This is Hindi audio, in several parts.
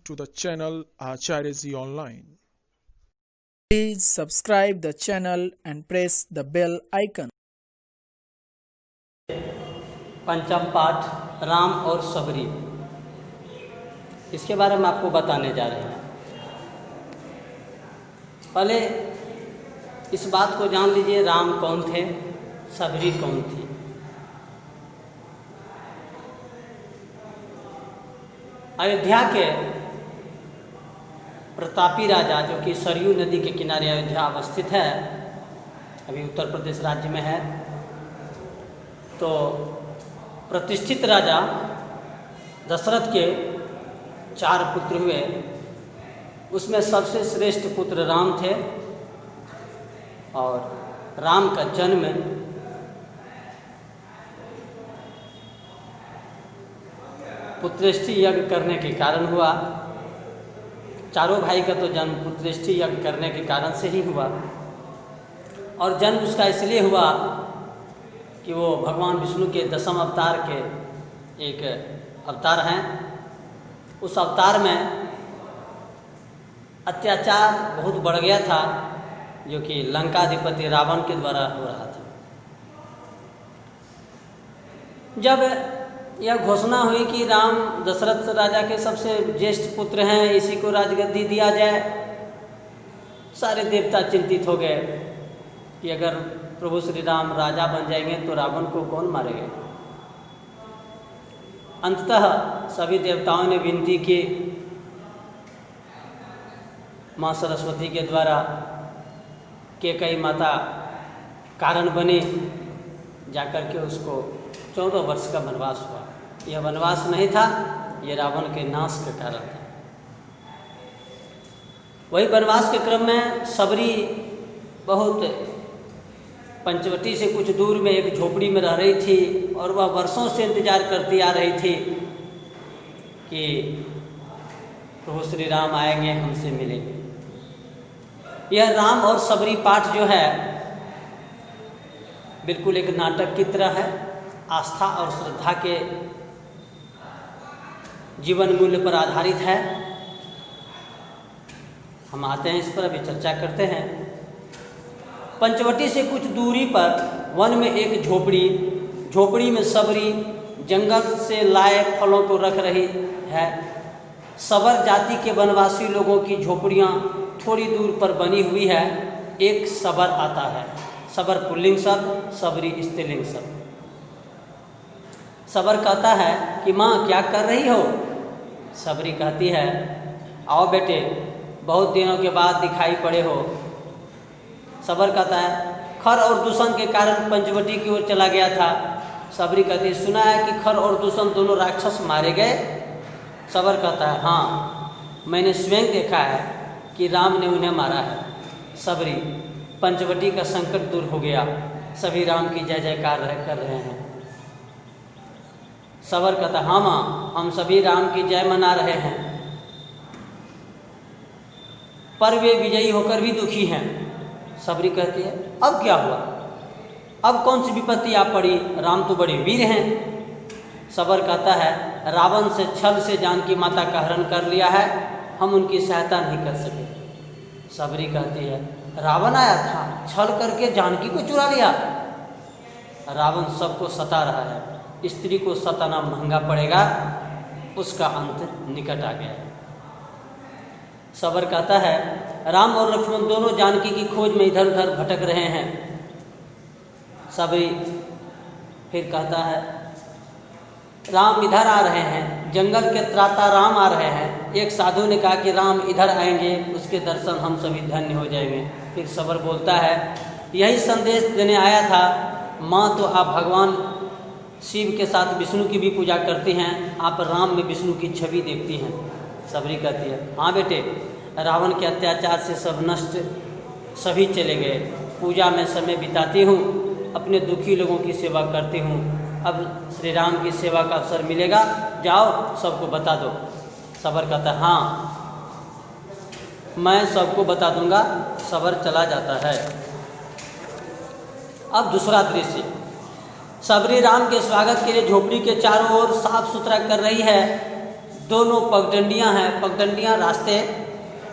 to the channel Acharya Ji Online. Please subscribe the channel and press the bell icon. पंचम पाठ राम और सबरी, इसके बारे में आपको बताने जा रहे हैं। पहले इस बात को जान लीजिए, राम कौन थे, सबरी कौन थी। अयोध्या के प्रतापी राजा, जो कि सरयू नदी के किनारे अयोध्या अवस्थित है, अभी उत्तर प्रदेश राज्य में है, तो प्रतिष्ठित राजा दशरथ के 4 पुत्र हुए। उसमें सबसे श्रेष्ठ पुत्र राम थे और राम का जन्म पुत्रेष्टि यज्ञ करने के कारण हुआ। चारों भाई का तो जन्म पुत्रेष्टि यज्ञ करने के कारण से ही हुआ, और जन्म उसका इसलिए हुआ कि वो भगवान विष्णु के 10वें अवतार के एक अवतार हैं। उस अवतार में अत्याचार बहुत बढ़ गया था, जो कि लंकाधिपति रावण के द्वारा हो रहा था। जब यह घोषणा हुई कि राम दशरथ राजा के सबसे ज्येष्ठ पुत्र हैं, इसी को राजगद्दी दिया जाए, सारे देवता चिंतित हो गए कि अगर प्रभु श्री राम राजा बन जाएंगे तो रावण को कौन मारेगा। अंततः सभी देवताओं ने विनती की, माँ सरस्वती के द्वारा कैकेयी माता कारण बनी, जाकर के उसको 14 वर्ष का वनवास हुआ। यह वनवास नहीं था, यह रावण के नाश के कारण था। वही वनवास के क्रम में सबरी बहुत पंचवटी से कुछ दूर में एक झोपड़ी में रह रही थी, और वह वर्षों से इंतजार करती आ रही थी कि प्रभु श्री राम आएंगे, हमसे मिलेंगे। यह राम और सबरी पाठ जो है बिल्कुल एक नाटक की तरह है। आस्था और श्रद्धा के जीवन मूल्य पर आधारित है। हम आते हैं इस पर, अभी चर्चा करते हैं। पंचवटी से कुछ दूरी पर वन में एक झोपड़ी में सबरी जंगल से लाए फलों को रख रही है। सबर जाति के वनवासी लोगों की झोपड़ियाँ थोड़ी दूर पर बनी हुई है। एक सबर आता है, सबर पुल्लिंग शब्द, सबरी स्त्रीलिंग शब्द। सबर कहता है कि माँ क्या कर रही हो। सबरी कहती है, आओ बेटे, बहुत दिनों के बाद दिखाई पड़े हो। सबर कहता है, खर और दूषण के कारण पंचवटी की ओर चला गया था। सबरी कहती है, सुना है कि खर और दूषण दोनों राक्षस मारे गए। सबर कहता है, हाँ, मैंने स्वयं देखा है कि राम ने उन्हें मारा है। सबरी, पंचवटी का संकट दूर हो गया, सभी राम की जय जयकार कर रहे हैं। सबर कहता, हाँ माँ, हम सभी राम की जय मना रहे हैं, पर वे विजयी होकर भी दुखी हैं। सबरी कहती है, अब क्या हुआ, अब कौन सी विपत्ति आ पड़ी, राम तो बड़े वीर हैं। सबर कहता है, रावण से छल से जानकी माता का हरण कर लिया है, हम उनकी सहायता नहीं कर सके। सबरी कहती है, रावण आया था, छल करके जानकी को चुरा लिया। रावण सबको सता रहा है, स्त्री को सताना महंगा पड़ेगा, उसका अंत निकट आ गया है। सबर कहता है, राम और लक्ष्मण दोनों जानकी की खोज में इधर उधर भटक रहे हैं। सबरी फिर कहता है, राम इधर आ रहे हैं, जंगल के त्राता राम आ रहे हैं। एक साधु ने कहा कि राम इधर आएंगे, उसके दर्शन हम सभी धन्य हो जाएंगे। फिर सबर बोलता है, यही संदेश देने आया था। माँ, तो आप भगवान शिव के साथ विष्णु की भी पूजा करती हैं, आप राम में विष्णु की छवि देखती हैं। सबरी कहती है, हाँ बेटे, रावण के अत्याचार से सब नष्ट, सभी चले गए। पूजा में समय बिताती हूँ, अपने दुखी लोगों की सेवा करती हूँ। अब श्री राम की सेवा का अवसर मिलेगा, जाओ सबको बता दो। सबर कहता है, हाँ, मैं सबको बता दूंगा। सबर चला जाता है। अब दूसरा दृश्य, सबरी राम के स्वागत के लिए झोपड़ी के चारों ओर साफ सुथरा कर रही है। दोनों पगडंडियां हैं, पगडंडियां रास्ते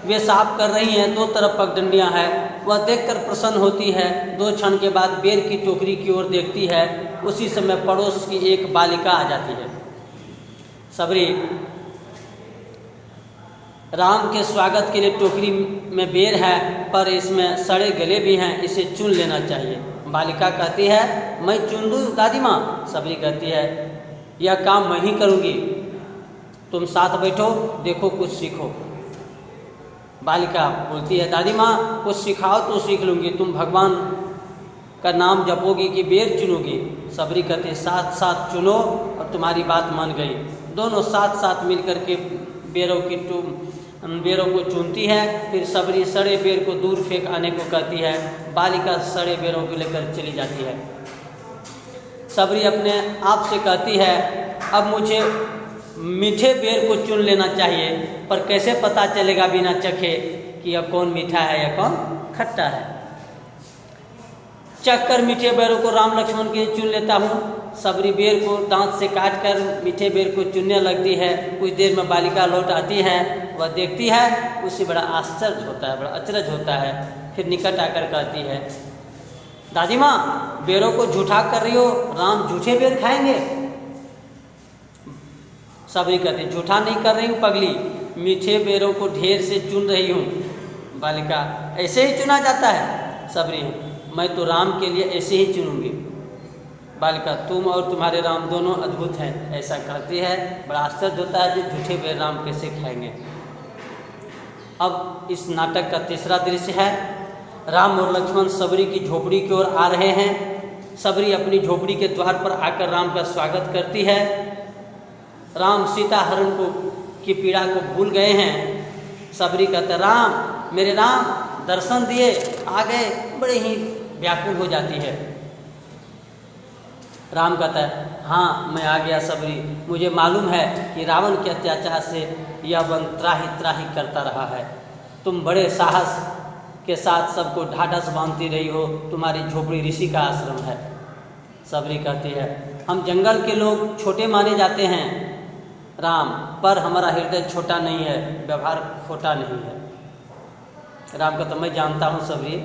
वे साफ कर रही हैं, दो तरफ पगडंडियां हैं। वह देखकर प्रसन्न होती है। 2 क्षण के बाद बेर की टोकरी की ओर देखती है। उसी समय पड़ोस की एक बालिका आ जाती है। सबरी राम के स्वागत के लिए टोकरी में बेर है, पर इसमें सड़े गले भी हैं, इसे चुन लेना चाहिए। बालिका कहती है, मैं चुन दूँ दादी माँ? सबरी कहती है, यह काम मैं ही करूँगी, तुम साथ बैठो, देखो कुछ सीखो। बालिका बोलती है, दादी माँ कुछ सिखाओ तो सीख लूँगी, तुम भगवान का नाम जपोगी कि बेर चुनोगी? सबरी कहती है, साथ साथ चुनो, और तुम्हारी बात मान गई। दोनों साथ साथ मिल करके बेरों को चुनती है। फिर सबरी सड़े बेर को दूर फेंक आने को कहती है। बालिका सड़े बेरों को लेकर चली जाती है। सबरी अपने आप से कहती है, अब मुझे मीठे बेर को चुन लेना चाहिए, पर कैसे पता चलेगा बिना चखे कि यह कौन मीठा है या कौन खट्टा है? चख कर मीठे बेरों को राम लक्ष्मण के चुन लेता हूँ। सबरी बेर को दांत से काट कर मीठे बेर को चुनने लगती है। कुछ देर में बालिका लौट आती है। वह देखती है, उसे बड़ा आश्चर्य होता है, बड़ा अचरज होता है। फिर निकट आकर कहती है, दादी माँ बेरों को झूठा कर रही हो, राम झूठे बेर खाएंगे? सबरी कहती, झूठा नहीं कर रही हूँ पगली, मीठे बेरों को ढेर से चुन रही हूँ। बालिका, ऐसे ही चुना जाता है? सबरी, मैं तो राम के लिए ऐसे ही चुनूंगी। बालिका, तुम और तुम्हारे राम दोनों अद्भुत हैं, ऐसा कहती है। बड़ा आश्चर्य होता है कि झूठे बेर राम कैसे खाएंगे। अब इस नाटक का तीसरा दृश्य है। राम और लक्ष्मण सबरी की झोपड़ी की ओर आ रहे हैं। सबरी अपनी झोपड़ी के द्वार पर आकर राम का स्वागत करती है। राम सीता हरण की पीड़ा को भूल गए हैं। सबरी कहते, राम मेरे राम दर्शन दिए, आ गए। बड़े ही व्याकुल हो जाती है। राम कहता है, हाँ मैं आ गया सबरी, मुझे मालूम है कि रावण के अत्याचार से यह वन त्राही त्राही करता रहा है। तुम बड़े साहस के साथ सबको ढाढ़स बांधती रही हो। तुम्हारी झोपड़ी ऋषि का आश्रम है। सबरी कहती है, हम जंगल के लोग छोटे माने जाते हैं राम, पर हमारा हृदय छोटा नहीं है, व्यवहार खोटा नहीं है। राम कहता, मैं जानता हूँ सबरी,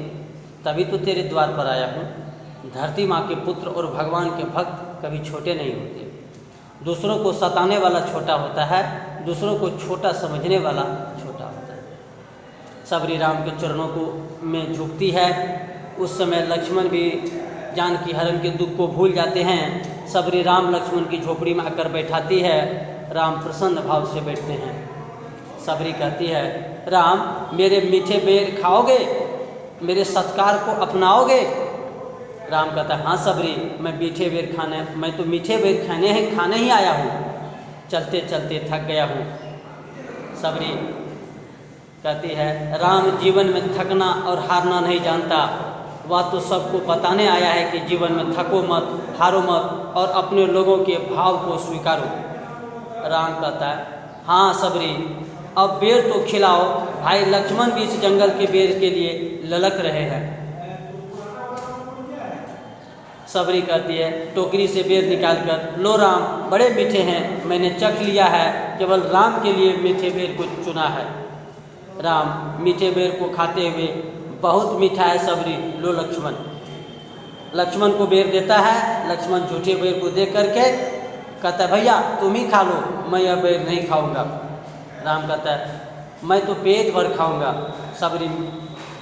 तभी तो तेरे द्वार पर आया हूँ। धरती माँ के पुत्र और भगवान के भक्त कभी छोटे नहीं होते। दूसरों को सताने वाला छोटा होता है, दूसरों को छोटा समझने वाला छोटा होता है। सबरी राम के चरणों को में झुकती है। उस समय लक्ष्मण भी जानकी हरण के दुख को भूल जाते हैं। सबरी राम लक्ष्मण की झोपड़ी में आकर बैठाती है। राम प्रसन्न भाव से बैठते हैं। सबरी कहती है, राम मेरे मीठे बेर खाओगे, मेरे सत्कार को अपनाओगे? राम कहता है, हाँ सबरी, मैं तो मीठे बेर खाने ही आया हूँ, चलते चलते थक गया हूँ। सबरी कहती है, राम जीवन में थकना और हारना नहीं जानता, वह तो सबको बताने आया है कि जीवन में थको मत, हारो मत और अपने लोगों के भाव को स्वीकारो। राम कहता है, हाँ सबरी, अब बेर तो खिलाओ, भाई लक्ष्मण भी इस जंगल के बेर के लिए ललक रहे हैं। सबरी कहती है, टोकरी से बेर निकालकर, लो राम बड़े मीठे हैं, मैंने चख लिया है, केवल राम के लिए मीठे बेर को चुना है। राम मीठे बेर को खाते हुए, बहुत मीठा है सबरी, लो लक्ष्मण। लक्ष्मण को बेर देता है। लक्ष्मण झूठे बेर को दे करके कहता है, भैया तुम ही खा लो, मैं यह बेर नहीं खाऊंगा। राम कहता है, मैं तो पेट भर खाऊंगा। सबरी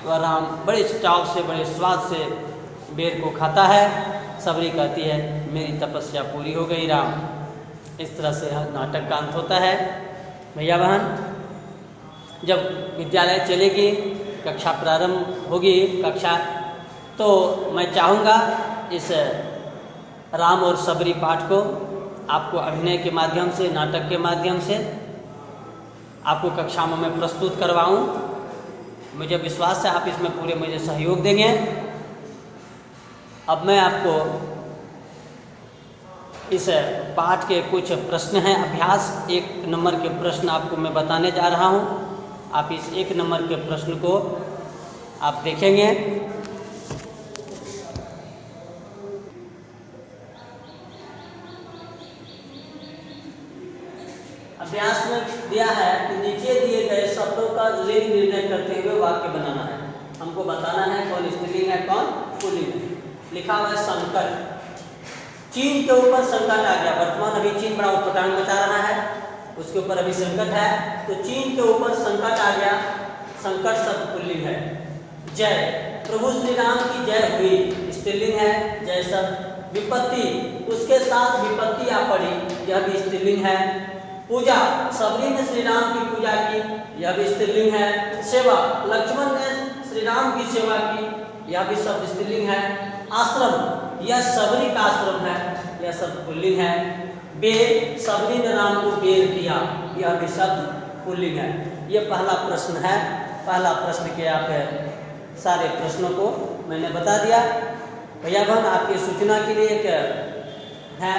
व राम बड़े चाव से, बड़े स्वाद से बेर को खाता है। सबरी कहती है, मेरी तपस्या पूरी हो गई राम। इस तरह से नाटक का अंत होता है। भैया बहन, जब विद्यालय चलेगी, कक्षा प्रारंभ होगी कक्षा, तो मैं चाहूँगा इस राम और सबरी पाठ को आपको अभिनय के माध्यम से, नाटक के माध्यम से आपको कक्षा में मैं प्रस्तुत करवाऊँ। मुझे विश्वास है आप इसमें पूरे मुझे सहयोग देंगे। अब मैं आपको इस पाठ के कुछ प्रश्न हैं, अभ्यास 1 नंबर के प्रश्न आपको मैं बताने जा रहा हूँ। आप इस 1 नंबर के प्रश्न को आप देखेंगे। अभ्यास में दिया है कि नीचे दिए गए शब्दों का लिंग निर्णय करते हुए वाक्य बनाना है। हमको बताना है कौन स्त्रीलिंग है कौन पुल्लिंग है। लिखा हुआ है संकट। चीन के ऊपर संकट आ गया। वर्तमान अभी चीन बड़ा उत्पटांग मचा रहा है, उसके ऊपर अभी संकट है, तो चीन के ऊपर संकट आ गया। संकट शब्द पुल्लिंग है। जय, प्रभु श्री राम की जय हुई, स्त्रीलिंग है जय शब्द। विपत्ति, उसके साथ विपत्ति आ पड़ी, यह भी स्त्रीलिंग है। पूजा, सबरी ने श्री राम की पूजा की, यह भी स्त्रीलिंग है। सेवा, लक्ष्मण ने श्री राम की सेवा की, यह भी शब्द स्त्रीलिंग है। आश्रम, यह सबरी का आश्रम है, यह शब्द पुल्लिंग है। बेर, सबरी ने राम को बेर दिया, यह भी शब्द पुल्लिंग है। यह पहला प्रश्न है। पहला प्रश्न के आप सारे प्रश्नों को मैंने बता दिया। भैया बहन, आपकी सूचना के लिए एक है